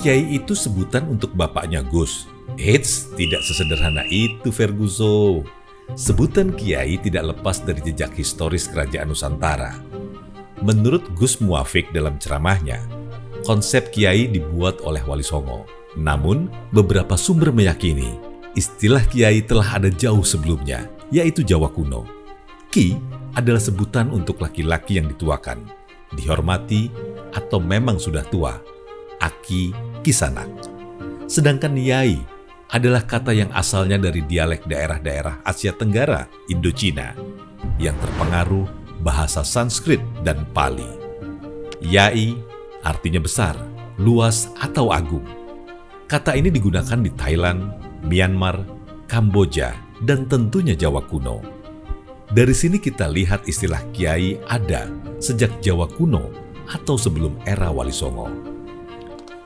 Kiai itu sebutan untuk bapaknya Gus. Eits, tidak sesederhana itu Ferguso. Sebutan Kiai tidak lepas dari jejak historis kerajaan Nusantara. Menurut Gus Muafik dalam ceramahnya, konsep Kiai dibuat oleh Wali Songo. Namun, beberapa sumber meyakini istilah Kiai telah ada jauh sebelumnya, yaitu Jawa kuno. Ki adalah sebutan untuk laki-laki yang dituakan, dihormati, atau memang sudah tua. Aki, kisanak. Sedangkan Yai adalah kata yang asalnya dari dialek daerah-daerah Asia Tenggara, Indochina, yang terpengaruh bahasa Sanskrit dan Pali. Yai artinya besar, luas, atau agung. Kata ini digunakan di Thailand, Myanmar, Kamboja, dan tentunya Jawa kuno. Dari sini kita lihat istilah Kiai ada sejak Jawa kuno atau sebelum era Wali Songo.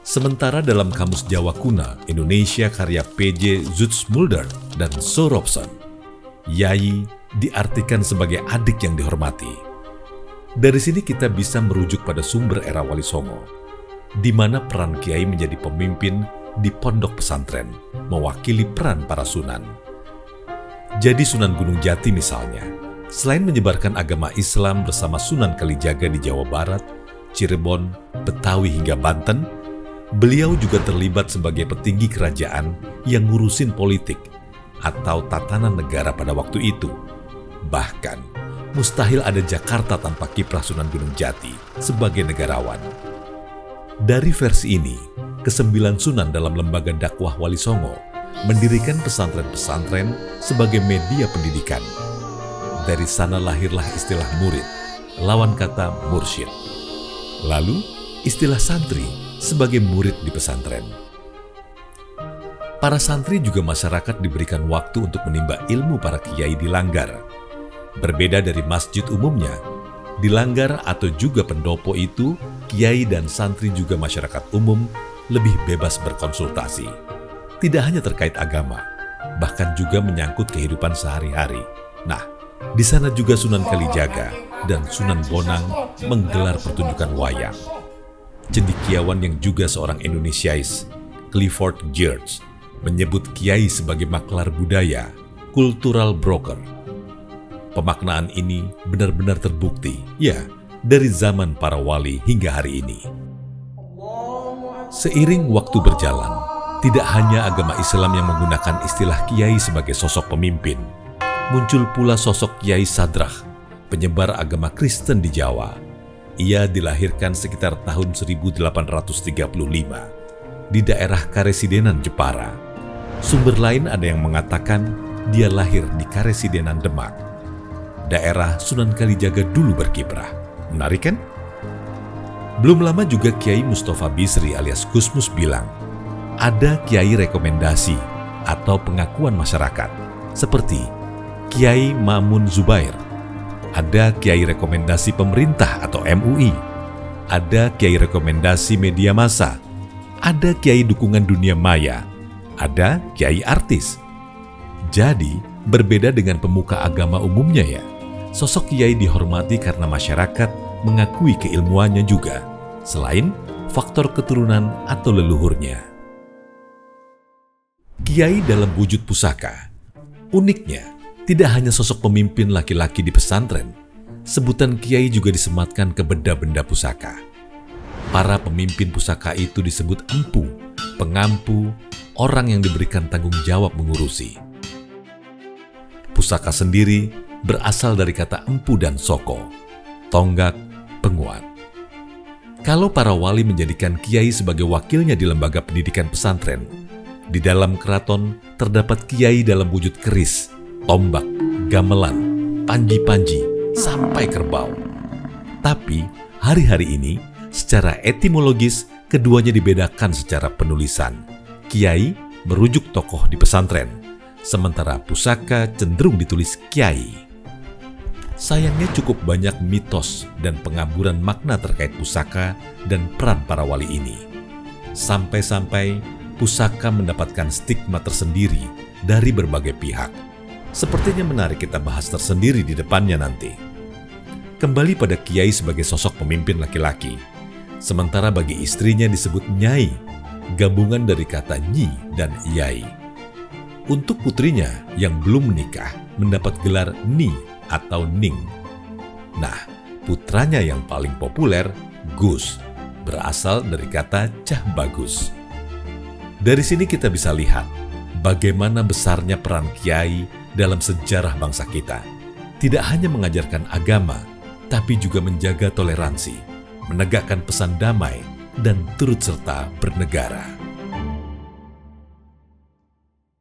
Sementara dalam Kamus Jawa Kuno Indonesia karya P.J. Zoetsmulder dan So Robson, Yai diartikan sebagai adik yang dihormati. Dari sini kita bisa merujuk pada sumber era Wali Songo, di mana peran Kiai menjadi pemimpin di pondok pesantren, mewakili peran para sunan. Jadi Sunan Gunung Jati misalnya, selain menyebarkan agama Islam bersama Sunan Kalijaga di Jawa Barat, Cirebon, Betawi hingga Banten, beliau juga terlibat sebagai petinggi kerajaan yang ngurusin politik atau tatanan negara pada waktu itu. Bahkan, mustahil ada Jakarta tanpa kiprah Sunan Gunung Jati sebagai negarawan. Dari versi ini, ke-9 sunan dalam lembaga dakwah Wali Songo mendirikan pesantren-pesantren sebagai media pendidikan. Dari sana lahirlah istilah murid, lawan kata mursyid. Lalu, istilah santri sebagai murid di pesantren. Para santri juga masyarakat diberikan waktu untuk menimba ilmu para kiai di langgar. Berbeda dari masjid umumnya, di langgar atau juga pendopo itu, kiai dan santri juga masyarakat umum lebih bebas berkonsultasi. Tidak hanya terkait agama, bahkan juga menyangkut kehidupan sehari-hari. Nah, di sana juga Sunan Kalijaga dan Sunan Bonang menggelar pertunjukan wayang. Cendekiawan yang juga seorang Indonesiais, Clifford Geertz, menyebut kiai sebagai maklar budaya, cultural broker. Pemaknaan ini benar-benar terbukti, ya, dari zaman para wali hingga hari ini. Seiring waktu berjalan, tidak hanya agama Islam yang menggunakan istilah kiai sebagai sosok pemimpin, muncul pula sosok Kiai Sadrah, penyebar agama Kristen di Jawa. Ia dilahirkan sekitar tahun 1835 di daerah Karesidenan, Jepara. Sumber lain ada yang mengatakan dia lahir di Karesidenan, Demak, daerah Sunan Kalijaga dulu berkiprah. Menarik kan? Belum lama juga Kiai Mustafa Bisri alias Gusmus bilang, ada kiai rekomendasi atau pengakuan masyarakat, seperti Kiai Mamun Zubair. Ada kiai rekomendasi pemerintah atau MUI. Ada kiai rekomendasi media massa. Ada kiai dukungan dunia maya. Ada kiai artis. Jadi, berbeda dengan pemuka agama umumnya ya. Sosok kiai dihormati karena masyarakat mengakui keilmuannya juga, selain faktor keturunan atau leluhurnya. Kiai dalam wujud pusaka. Uniknya, tidak hanya sosok pemimpin laki-laki di pesantren, sebutan kiai juga disematkan ke benda-benda pusaka. Para pemimpin pusaka itu disebut empu, pengampu, orang yang diberikan tanggung jawab mengurusi. Pusaka sendiri berasal dari kata empu dan soko, tonggak, penguat. Kalau para wali menjadikan kiai sebagai wakilnya di lembaga pendidikan pesantren, di dalam keraton terdapat kiai dalam wujud keris, tombak, gamelan, panji-panji, sampai kerbau. Tapi hari-hari ini, secara etimologis, keduanya dibedakan secara penulisan. Kiai merujuk tokoh di pesantren, sementara pusaka cenderung ditulis kiai. Sayangnya cukup banyak mitos dan pengaburan makna terkait pusaka dan peran para wali ini. Sampai-sampai pusaka mendapatkan stigma tersendiri dari berbagai pihak. Sepertinya menarik kita bahas tersendiri di depannya nanti. Kembali pada kiai sebagai sosok pemimpin laki-laki. Sementara bagi istrinya disebut nyai, gabungan dari kata Nyi dan Yai. Untuk putrinya yang belum menikah mendapat gelar Ni atau Ning. Nah, putranya yang paling populer, Gus, berasal dari kata Cah Bagus. Dari sini kita bisa lihat bagaimana besarnya peran kiai dalam sejarah bangsa kita. Tidak hanya mengajarkan agama, tapi juga menjaga toleransi, menegakkan pesan damai, dan turut serta bernegara.